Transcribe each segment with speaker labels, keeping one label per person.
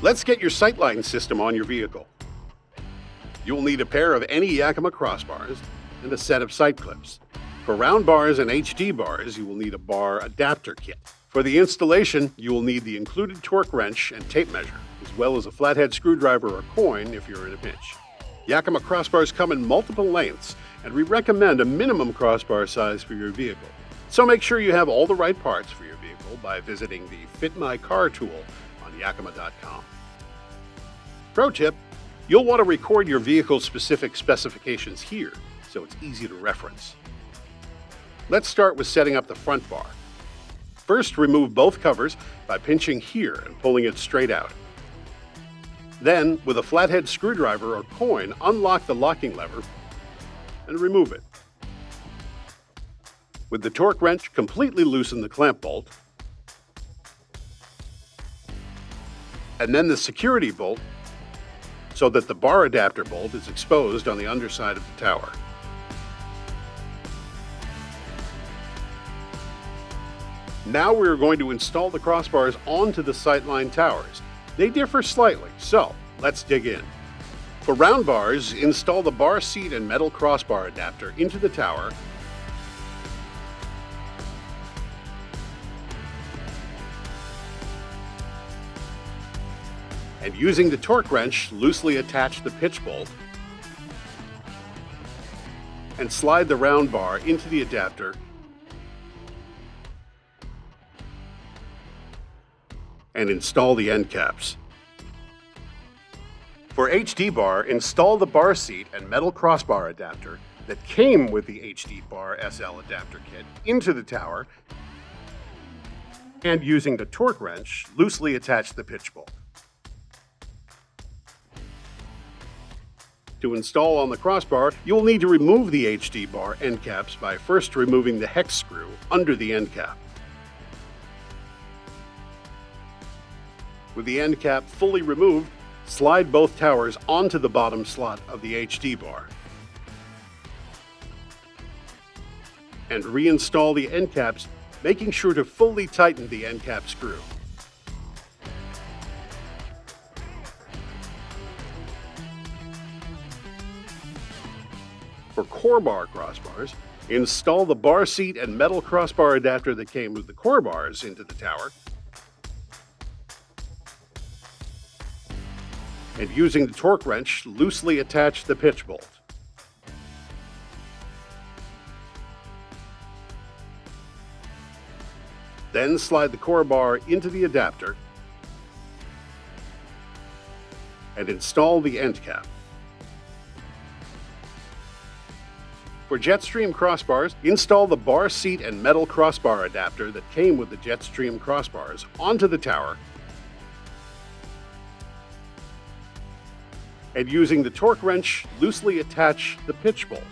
Speaker 1: Let's get your SightLine system on your vehicle. You'll need a pair of any Yakima crossbars and a set of sight clips. For round bars and HD bars, you will need a bar adapter kit. For the installation, you will need the included torque wrench and tape measure, as well as a flathead screwdriver or coin if you're in a pinch. Yakima crossbars come in multiple lengths, and we recommend a minimum crossbar size for your vehicle. So make sure you have all the right parts for your vehicle by visiting the Fit My Car tool on Yakima.com. Pro tip, you'll want to record your vehicle's specific specifications here, so it's easy to reference. Let's start with setting up the front bar. First, remove both covers by pinching here and pulling it straight out. Then, with a flathead screwdriver or coin, unlock the locking lever and remove it. With the torque wrench, completely loosen the clamp bolt, and then the security bolt so that the bar adapter bolt is exposed on the underside of the tower. Now we're going to install the crossbars onto the SightLine towers. They differ slightly, so let's dig in. For round bars, install the bar seat and metal crossbar adapter into the tower and using the torque wrench, loosely attach the pitch bolt and slide the round bar into the adapter and install the end caps. For HD bar, install the bar seat and metal crossbar adapter that came with the HD bar SL adapter kit into the tower and using the torque wrench, loosely attach the pitch bolt. To install on the crossbar, you will need to remove the HD bar end caps by first removing the hex screw under the end cap. With the end cap fully removed, slide both towers onto the bottom slot of the HD bar and reinstall the end caps, making sure to fully tighten the end cap screw. For core bar crossbars, install the bar seat and metal crossbar adapter that came with the core bars into the tower, and using the torque wrench, loosely attach the pitch bolt. Then slide the core bar into the adapter and install the end cap. For Jetstream crossbars, install the bar seat and metal crossbar adapter that came with the Jetstream crossbars onto the tower and using the torque wrench, loosely attach the pitch bolt.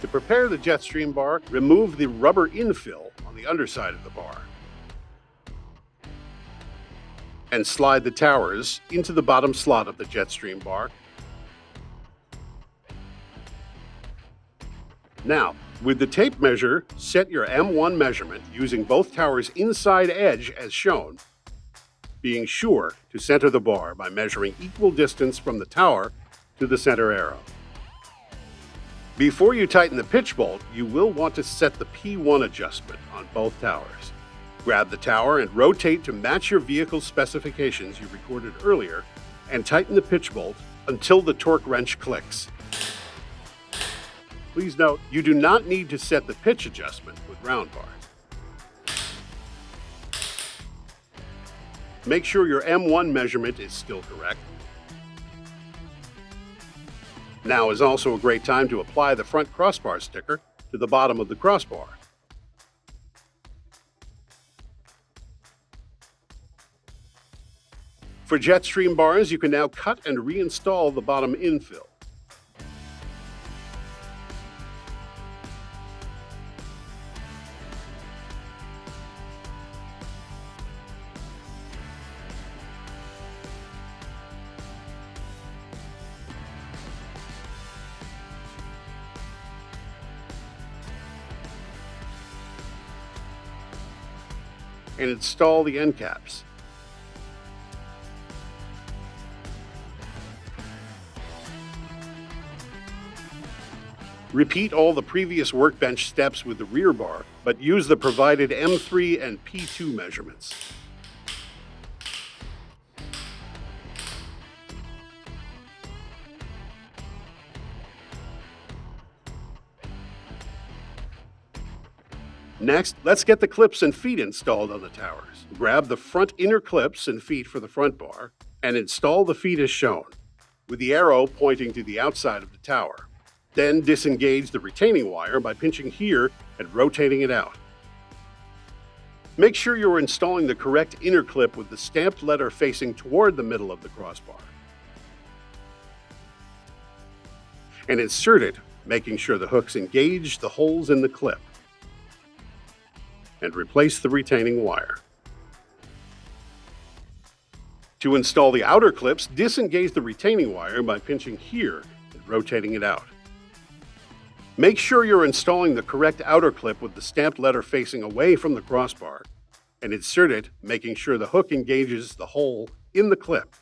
Speaker 1: To prepare the Jetstream bar, remove the rubber infill on the underside of the bar and slide the towers into the bottom slot of the Jetstream bar. Now, with the tape measure, set your M1 measurement using both towers' inside edge as shown, being sure to center the bar by measuring equal distance from the tower to the center arrow. Before you tighten the pitch bolt, you will want to set the P1 adjustment on both towers. Grab the tower and rotate to match your vehicle's specifications you recorded earlier and tighten the pitch bolt until the torque wrench clicks. Please note, you do not need to set the pitch adjustment with round bars. Make sure your M1 measurement is still correct. Now is also a great time to apply the front crossbar sticker to the bottom of the crossbar. For Jetstream bars, you can now cut and reinstall the bottom infill. and install the end caps. Repeat all the previous workbench steps with the rear bar, but use the provided M3 and P2 measurements. Next, let's get the clips and feet installed on the towers. Grab the front inner clips and feet for the front bar, and install the feet as shown, with the arrow pointing to the outside of the tower. Then disengage the retaining wire by pinching here and rotating it out. Make sure you're installing the correct inner clip with the stamped letter facing toward the middle of the crossbar. And insert it, making sure the hooks engage the holes in the clip. And replace the retaining wire. To install the outer clips, disengage the retaining wire by pinching here and rotating it out. Make sure you're installing the correct outer clip with the stamped letter facing away from the crossbar, and insert it, making sure the hook engages the hole in the clip,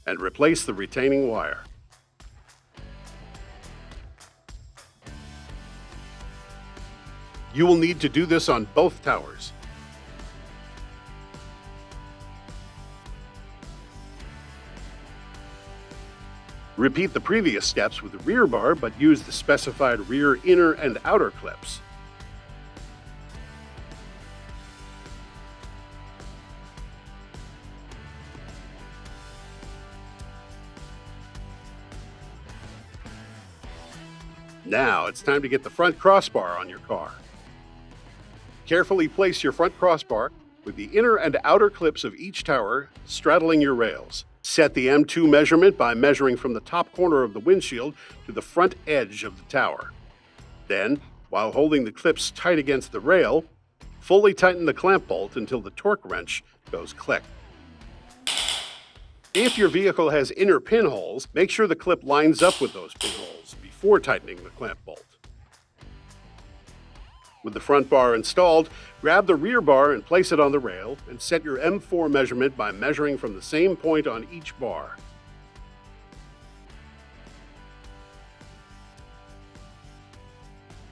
Speaker 1: and replace the retaining wire. You will need to do this on both towers. Repeat the previous steps with the rear bar, but use the specified rear inner and outer clips. Now it's time to get the front crossbar on your car. Carefully place your front crossbar with the inner and outer clips of each tower straddling your rails. Set the M2 measurement by measuring from the top corner of the windshield to the front edge of the tower. Then, while holding the clips tight against the rail, fully tighten the clamp bolt until the torque wrench goes click. If your vehicle has inner pinholes, make sure the clip lines up with those pinholes before tightening the clamp bolt. With the front bar installed, grab the rear bar and place it on the rail, and set your M4 measurement by measuring from the same point on each bar.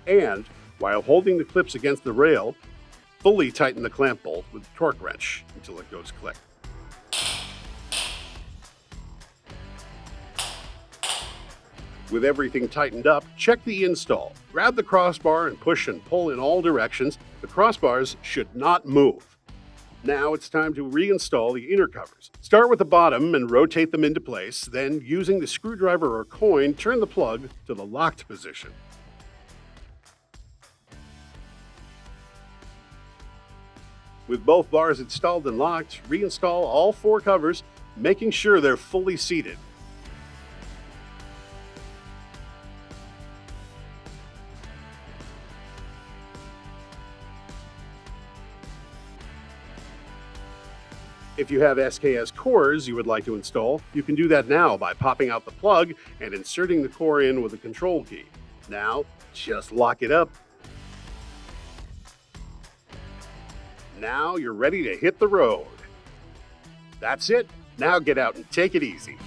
Speaker 1: And, while holding the clips against the rail, fully tighten the clamp bolt with the torque wrench until it goes click. With everything tightened up, check the install. Grab the crossbar and push and pull in all directions. The crossbars should not move. Now it's time to reinstall the inner covers. Start with the bottom and rotate them into place. Then, using the screwdriver or coin, turn the plug to the locked position. With both bars installed and locked, reinstall all 4 covers, making sure they're fully seated. If you have SKS cores you would like to install, you can do that now by popping out the plug and inserting the core in with a control key. Now, just lock it up. Now you're ready to hit the road. That's it. Now get out and take it easy.